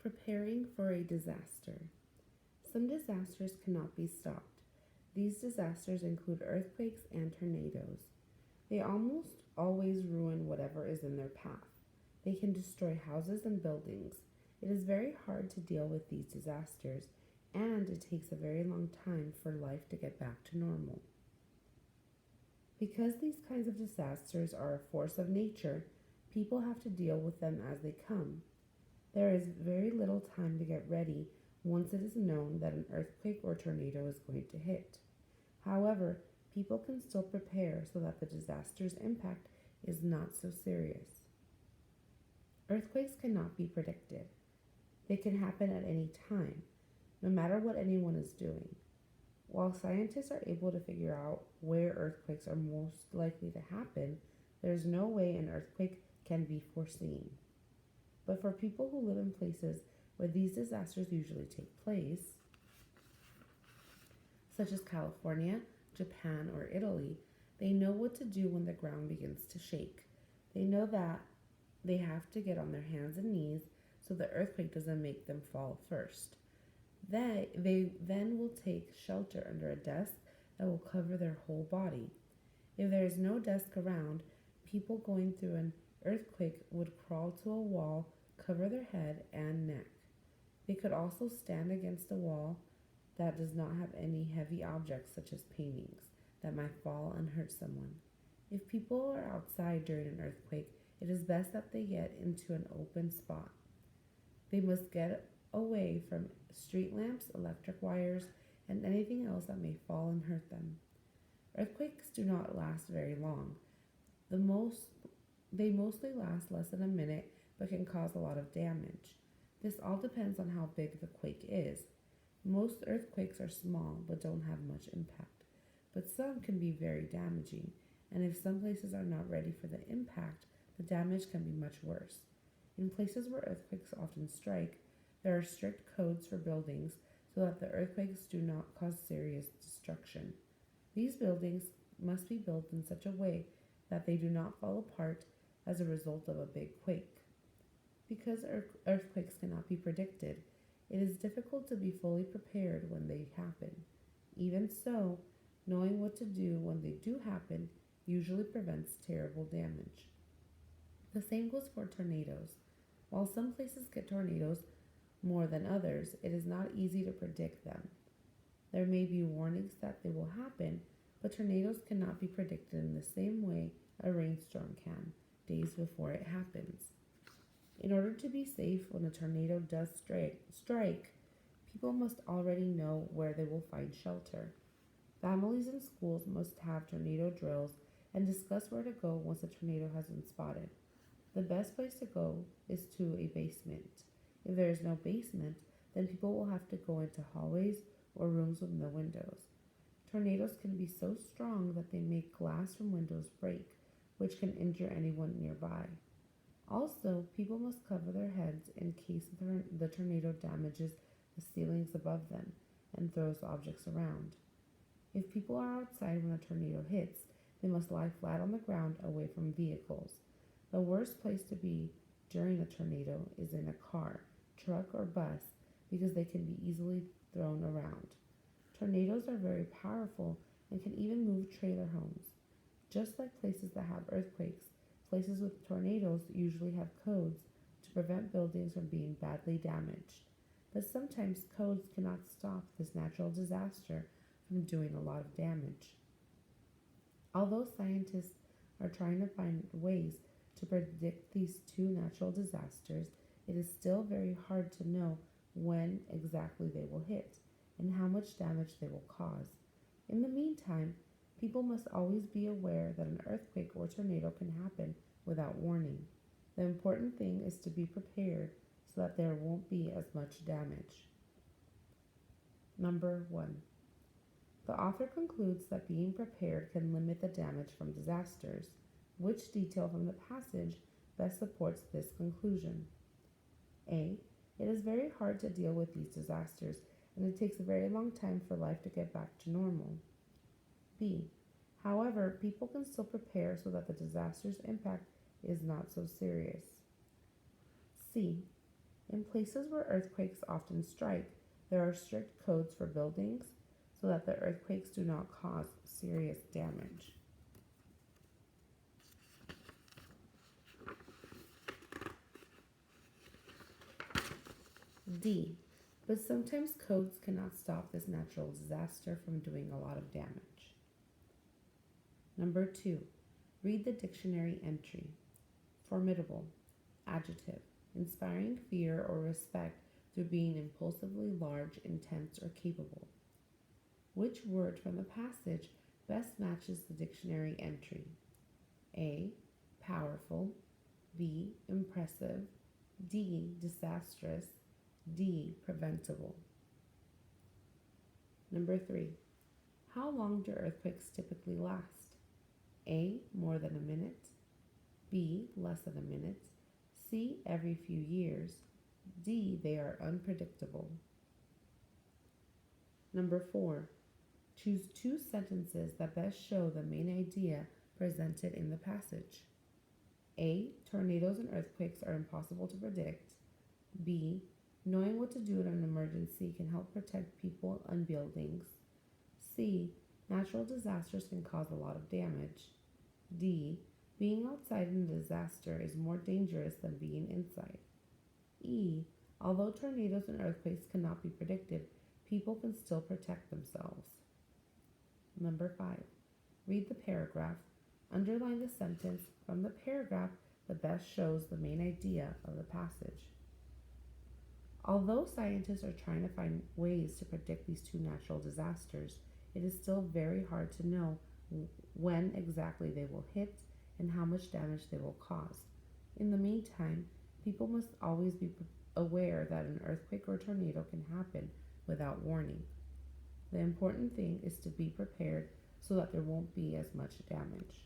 Preparing for a disaster. Some disasters cannot be stopped. These disasters include earthquakes and tornadoes. They almost always ruin whatever is in their path. They can destroy houses and buildings. It is very hard to deal with these disasters, and it takes a very long time for life to get back to normal. Because these kinds of disasters are a force of nature, people have to deal with them as they come. There is very little time to get ready once it is known that an earthquake or tornado is going to hit. However, people can still prepare so that the disaster's impact is not so serious. Earthquakes cannot be predicted. They can happen at any time, no matter what anyone is doing. While scientists are able to figure out where earthquakes are most likely to happen, there is no way an earthquake can be foreseen. But for people who live in places where these disasters usually take place, such as California, Japan, or Italy, they know what to do when the ground begins to shake. They know that they have to get on their hands and knees so the earthquake doesn't make them fall first. They then will take shelter under a desk that will cover their whole body. If there is no desk around, people going through an earthquake would crawl to a wall, cover their head and neck. They could also stand against a wall that does not have any heavy objects such as paintings that might fall and hurt someone. If people are outside during an earthquake, it is best that they get into an open spot. They must get away from street lamps, electric wires, and anything else that may fall and hurt them. Earthquakes do not last very long. They mostly last less than a minute but can cause a lot of damage. This all depends on how big the quake is. Most earthquakes are small but don't have much impact, but some can be very damaging, and if some places are not ready for the impact, the damage can be much worse. In places where earthquakes often strike, there are strict codes for buildings so that the earthquakes do not cause serious destruction. These buildings must be built in such a way that they do not fall apart as a result of a big quake. Because earthquakes cannot be predicted, it is difficult to be fully prepared when they happen. Even so, knowing what to do when they do happen usually prevents terrible damage. The same goes for tornadoes. While some places get tornadoes more than others, it is not easy to predict them. There may be warnings that they will happen, but tornadoes cannot be predicted in the same way a rainstorm can, days before it happens. In order to be safe when a tornado does strike, people must already know where they will find shelter. Families and schools must have tornado drills and discuss where to go once a tornado has been spotted. The best place to go is to a basement. If there is no basement, then people will have to go into hallways or rooms with no windows. Tornadoes can be so strong that they make glass from windows break, which can injure anyone nearby. Also, people must cover their heads in case the tornado damages the ceilings above them and throws objects around. If people are outside when a tornado hits, they must lie flat on the ground away from vehicles. The worst place to be during a tornado is in a car, truck, or bus because they can be easily thrown around. Tornadoes are very powerful and can even move trailer homes. Just like places that have earthquakes, places with tornadoes usually have codes to prevent buildings from being badly damaged. But sometimes codes cannot stop this natural disaster from doing a lot of damage. Although scientists are trying to find ways to predict these two natural disasters, it is still very hard to know when exactly they will hit and how much damage they will cause. In the meantime, people must always be aware that an earthquake or tornado can happen without warning. The important thing is to be prepared so that there won't be as much damage. Number 1. The author concludes that being prepared can limit the damage from disasters. Which detail from the passage best supports this conclusion? A. It is very hard to deal with these disasters, and it takes a very long time for life to get back to normal. B. However, people can still prepare so that the disaster's impact is not so serious. C. In places where earthquakes often strike, there are strict codes for buildings so that the earthquakes do not cause serious damage. D. But sometimes codes cannot stop this natural disaster from doing a lot of damage. Number 2. Read the dictionary entry. Formidable, adjective, inspiring fear or respect through being impulsively large, intense, or capable. Which word from the passage best matches the dictionary entry? A. Powerful. B. Impressive. D. Disastrous. D. Preventable. Number 3. How long do earthquakes typically last? A. More than a minute. B. Less than a minute. C. Every few years. D. They are unpredictable. Number 4. Choose 2 sentences that best show the main idea presented in the passage. A. Tornadoes and earthquakes are impossible to predict. B. Knowing what to do in an emergency can help protect people and buildings. C. Natural disasters can cause a lot of damage. D. Being outside in a disaster is more dangerous than being inside. E. Although tornadoes and earthquakes cannot be predicted, people can still protect themselves. Number 5. Read the paragraph. Underline the sentence from the paragraph that best shows the main idea of the passage. Although scientists are trying to find ways to predict these 2 natural disasters, it is still very hard to know when exactly they will hit and how much damage they will cause. In the meantime, people must always be aware that an earthquake or tornado can happen without warning. The important thing is to be prepared so that there won't be as much damage.